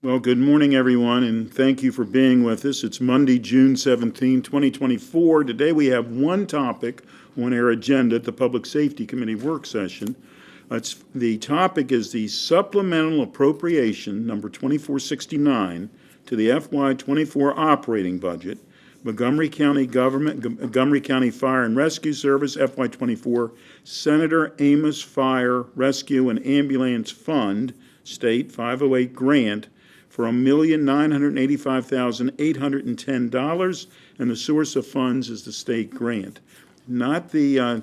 Well, good morning, everyone, and thank you for being with us. It's Monday, June 17, 2024. Today we have one topic on our agenda at the Public Safety Committee work session. The topic is the supplemental appropriation, number 2469, to the FY24 operating budget, Montgomery County Montgomery County Fire and Rescue Service FY24, Senator Amos Fire Rescue and Ambulance Fund, State 508 grant, for $1,985,810, and the source of funds is the state grant. Not the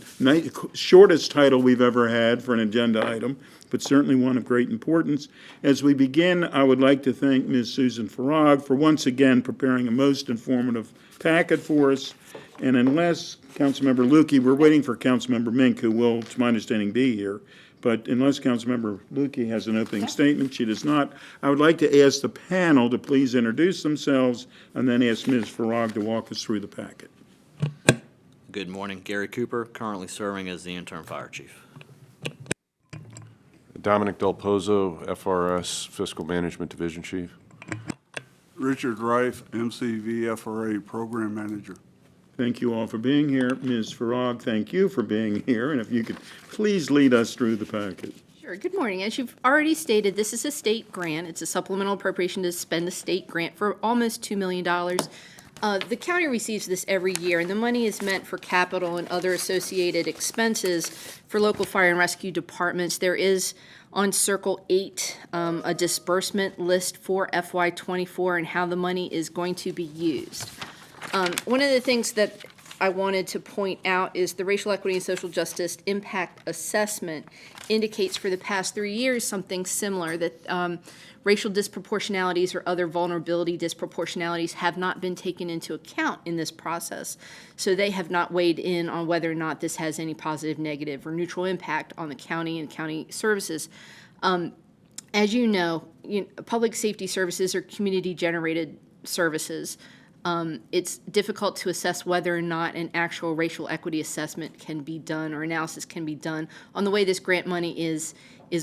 shortest title we've ever had for an agenda item, but certainly one of great importance. As we begin, I would like to thank Ms. Susan Farag for once again preparing a most informative packet for us. And unless Councilmember Lukey, we're waiting for Councilmember Mink, who will, to my understanding, be here. But unless Councilmember Lukey has an opening statement, she does not. I would like to ask the panel to please introduce themselves and then ask Ms. Farag to walk us through the packet. Good morning. Gary Cooper, currently serving as the interim fire chief. Dominic Del Pozo, FRS Fiscal Management Division Chief. Richard Reif, MCV FRA Program Manager. Thank you all for being here. Ms. Farag, thank you for being here. And if you could please lead us through the packet. Sure. Good morning. As you've already stated, this is a state grant. It's a supplemental appropriation to spend the state grant for almost $2 million. The county receives this every year, and the money is meant for capital and other associated expenses for local fire and rescue departments. There is on Circle 8 a disbursement list for FY24 and how the money is going to be used. One of the things that I wanted to point out is the Racial Equity and Social Justice Impact Assessment indicates for the past 3 years something similar, that racial disproportionalities or other vulnerability disproportionalities have not been taken into account in this process. So they have not weighed in on whether or not this has any positive, negative, or neutral impact on the county and county services. As you know, public safety services are community-generated services. It's difficult to assess whether or not an actual racial equity assessment can be done or analysis can be done on the way this grant money is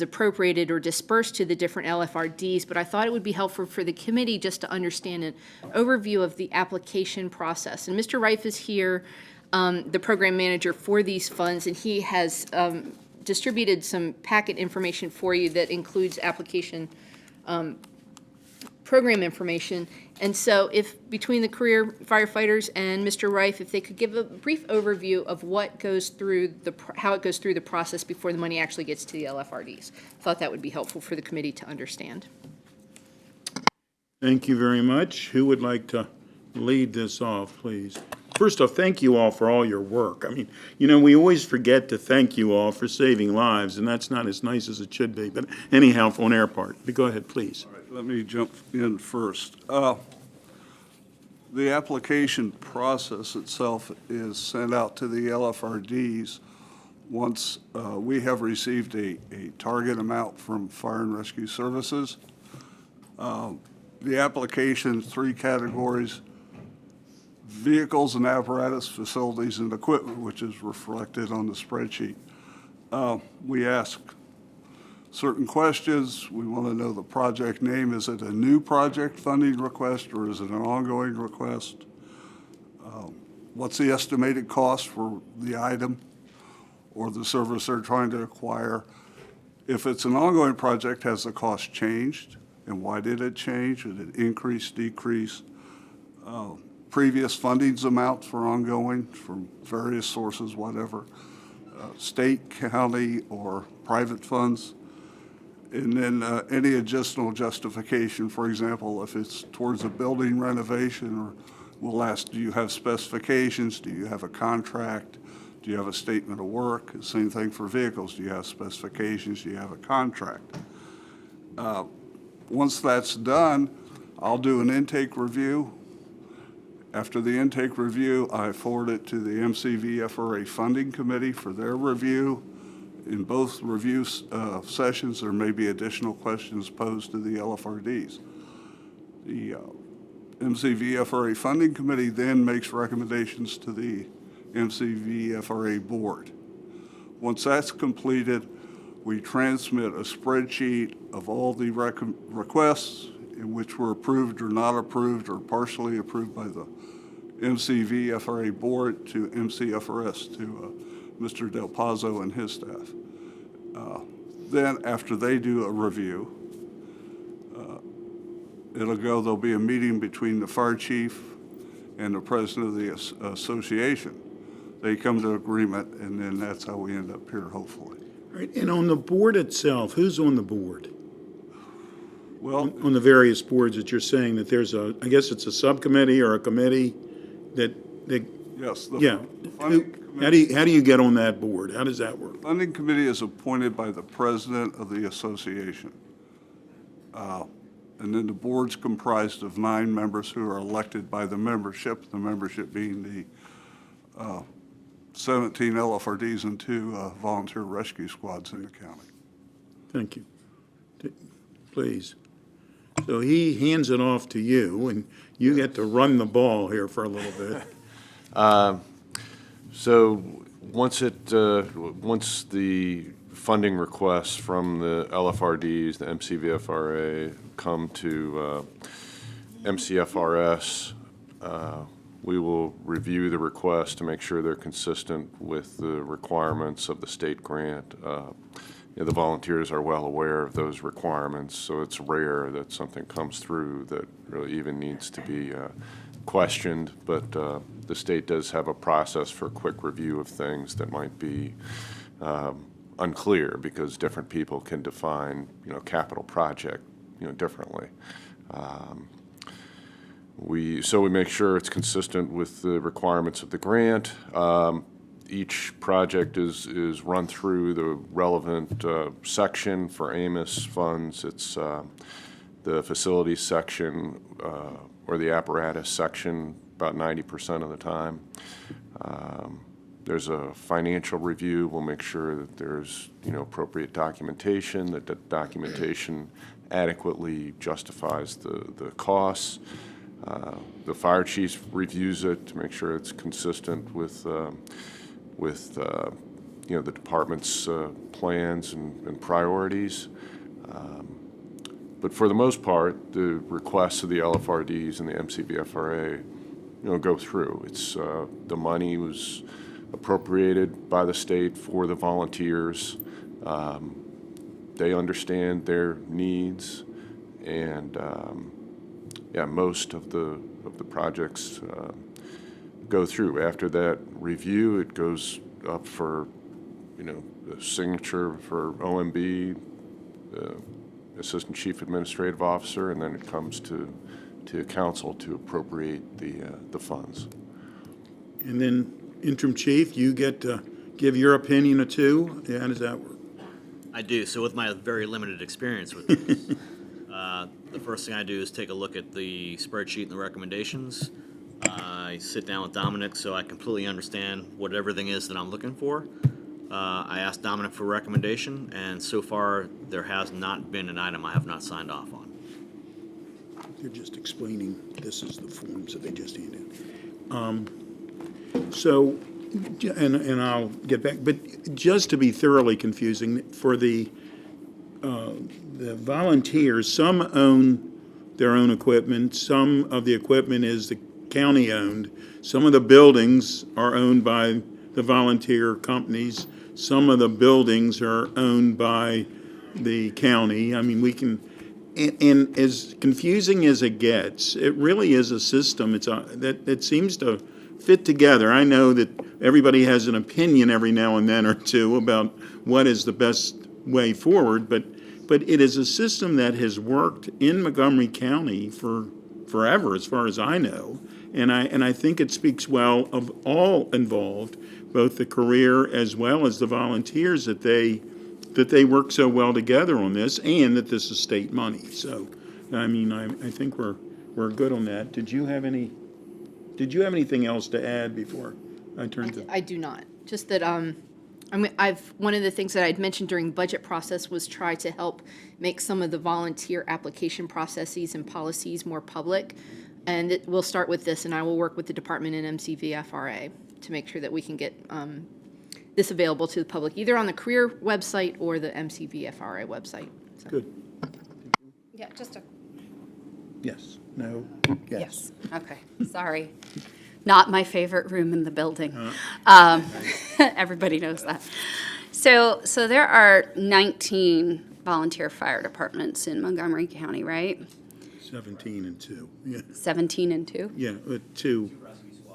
appropriated or dispersed to the different LFRDs, but I thought it would be helpful for the committee just to understand an overview of the application process. And Mr. Reif is here, the program manager for these funds, and he has distributed some packet information for you that includes application program information. And so if between the career firefighters and Mr. Reif, if they could give a brief overview of what goes through how it goes through the process before the money actually gets to the LFRDs. Thought that would be helpful for the committee to understand. Thank you very much. Who would like to lead this off, please? First off, thank you all for all your work. I mean, we always forget to thank you all for saving lives, and that's not as nice as it should be. But anyhow, on our part, but go ahead, please. All right, let me jump in first. The application process itself is sent out to the LFRDs once we have received a target amount from Fire and Rescue Services. The application, 3 categories: vehicles and apparatus, facilities and equipment, which is reflected on the spreadsheet. We ask certain questions. We want to know the project name. Is it a new project funding request or is it an ongoing request? What's the estimated cost for the item or the service they're trying to acquire? If it's an ongoing project, has the cost changed? And why did it change? Did it increase, decrease? Previous funding amounts for ongoing from various sources, whatever, state, county, or private funds. And then any additional justification, for example, if it's towards a building renovation, or we'll ask, do you have specifications? Do you have a contract? Do you have a statement of work? Same thing for vehicles. Do you have specifications? Do you have a contract? Once that's done, I'll do an intake review. After the intake review, I forward it to the MCV FRA Funding Committee for their review. In both review sessions, there may be additional questions posed to the LFRDs. The MCV FRA Funding Committee then makes recommendations to the MCV FRA Board. Once that's completed, we transmit a spreadsheet of all the requests which were approved or not approved or partially approved by the MCV-FRA board to MCFRS, to Mr. Del Pazzo and his staff. Then, after they do a review, there'll be a meeting between the fire chief and the president of the association. They come to agreement, and then that's how we end up here, hopefully. All right, and on the board itself, who's on the board? Well, On the various boards that you're saying that there's I guess it's a subcommittee or a committee that, yes. yeah. How do you get on that board? How does that work? Funding committee is appointed by the president of the association. And then the board's comprised of 9 members who are elected by the membership being the 17 LFRDs and 2 volunteer rescue squads in the county. Thank you. Please. So he hands it off to you, and you get to run the ball here for a little bit. So once the funding requests from the LFRDs, the MCVFRA, come to MCFRS, we will review the requests to make sure they're consistent with the requirements of the state grant. The volunteers are well aware of those requirements, so it's rare that something comes through that really even needs to be questioned, but the state does have a process for quick review of things that might be unclear, because different people can define, capital project, differently. We make sure it's consistent with the requirements of the grant. Each project is run through the relevant section. For Amos funds, it's the facilities section or the apparatus section about 90% of the time. There's a financial review. We'll make sure that there's appropriate documentation, that the documentation adequately justifies the costs. The fire chief reviews it to make sure it's consistent with the department's plans and priorities. But for the most part, the requests of the LFRDs and the MCVFRA, go through. It's the money was appropriated by the state for the volunteers. They understand their needs, and most of the projects go through. After that review, it goes up for, the signature for OMB, the Assistant Chief Administrative Officer, and then it comes to council to appropriate the funds. And then interim chief, you get to give your opinion or two. Yeah, how does that work? I do. So with my very limited experience with this, the first thing I do is take a look at the spreadsheet and the recommendations. I sit down with Dominic so I completely understand what everything is that I'm looking for. I asked Dominic for a recommendation, and so far there has not been an item I have not signed off on. You're just explaining this is the forms that they just handed. So, and I'll get back, but just to be thoroughly confusing, for the volunteers, some own their own equipment, some of the equipment is the county-owned, some of the buildings are owned by the volunteer companies, some of the buildings are owned by the county. I mean, we can, and as confusing as it gets, it really is a system. That seems to fit together. I know that everybody has an opinion every now and then or two about what is the best way forward, but it is a system that has worked in Montgomery County for forever, as far as I know. And I think it speaks well of all involved, both the career as well as the volunteers, that they work so well together on this, and that this is state money. So, I mean, I think we're good on that. Did you have anything else to add before I turn to? I do not. Just that one of the things that I'd mentioned during the budget process was try to help make some of the volunteer application processes and policies more public. And we'll start with this, and I will work with the department and MCVFRA to make sure that we can get this available to the public, either on the career website or the MCVFRA website. So. Good. Yeah, just a Yes, no, yes. Yes, okay, sorry. Not my favorite room in the building. Everybody knows that. So there are 19 volunteer fire departments in Montgomery County, right? 17 and 2, yeah, 17 and 2? yeah, 2.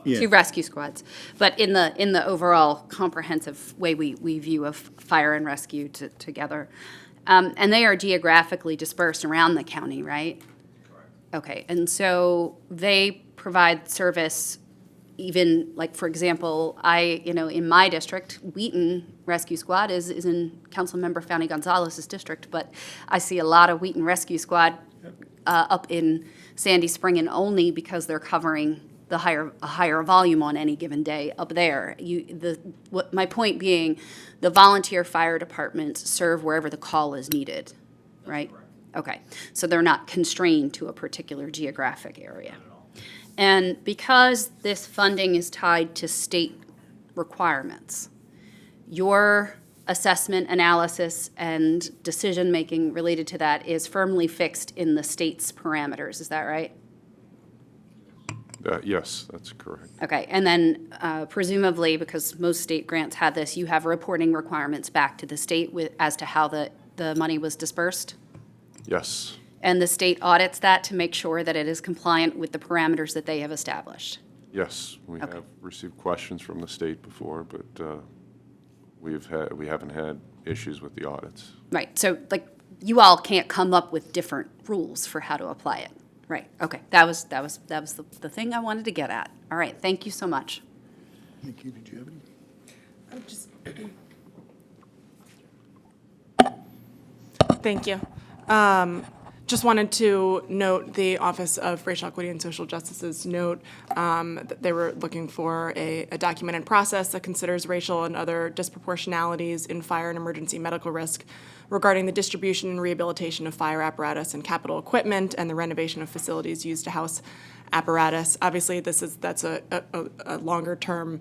Yeah. 2 rescue squads. But in the overall comprehensive way we view of fire and rescue together. And they are geographically dispersed around the county, right? Okay, and so they provide service even, like, for example, in my district, Wheaton Rescue Squad is in Councilmember Fanny Gonzalez's district, but I see a lot of Wheaton Rescue Squad up in Sandy Spring, and only because they're covering a higher volume on any given day up there. My point being, the volunteer fire departments serve wherever the call is needed, right? Okay, so they're not constrained to a particular geographic area. And because this funding is tied to state requirements, your assessment, analysis, and decision-making related to that is firmly fixed in the state's parameters, is that right? Yes, that's correct. Okay, and then presumably, because most state grants have this, you have reporting requirements back to the state as to how the money was dispersed? Yes, And the state audits that to make sure that it is compliant with the parameters that they have established? yes, we Okay. have received questions from the state before, but we haven't had issues with the audits. Right, so like, you all can't come up with different rules for how to apply it? Right, okay, that was the thing I wanted to get at. All right, thank you so much. Thank you. Did you have any? Thank you. Just wanted to note the Office of Racial Equity and Social Justice's note that they were looking for a documented process that considers racial and other disproportionalities in fire and emergency medical risk regarding the distribution and rehabilitation of fire apparatus and capital equipment and the renovation of facilities used to house apparatus. Obviously, that's a longer-term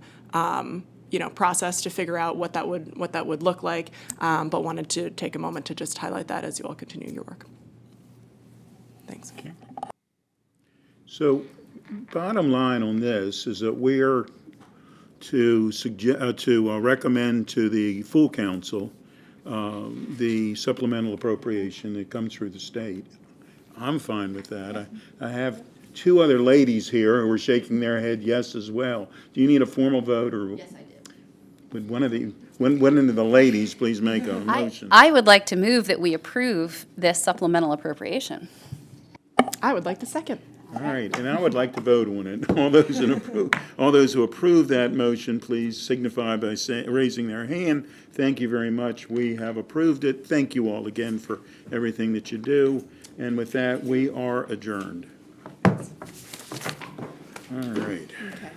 process to figure out what that would look like, but wanted to take a moment to just highlight that as you all continue your work. Thanks. So, bottom line on this is that we're to recommend to the full council the supplemental appropriation that comes through the state. I'm fine with that. I have 2 other ladies here who are shaking their head yes as well. Do you need a formal vote, or? Yes, I do. Would one of the ladies please make a motion? I would like to move that we approve this supplemental appropriation. I would like to second. All right, and I would like to vote on it. All those who approve that motion, please signify by raising their hand. Thank you very much. We have approved it. Thank you all again for everything that you do. And with that, we are adjourned. All right. Okay.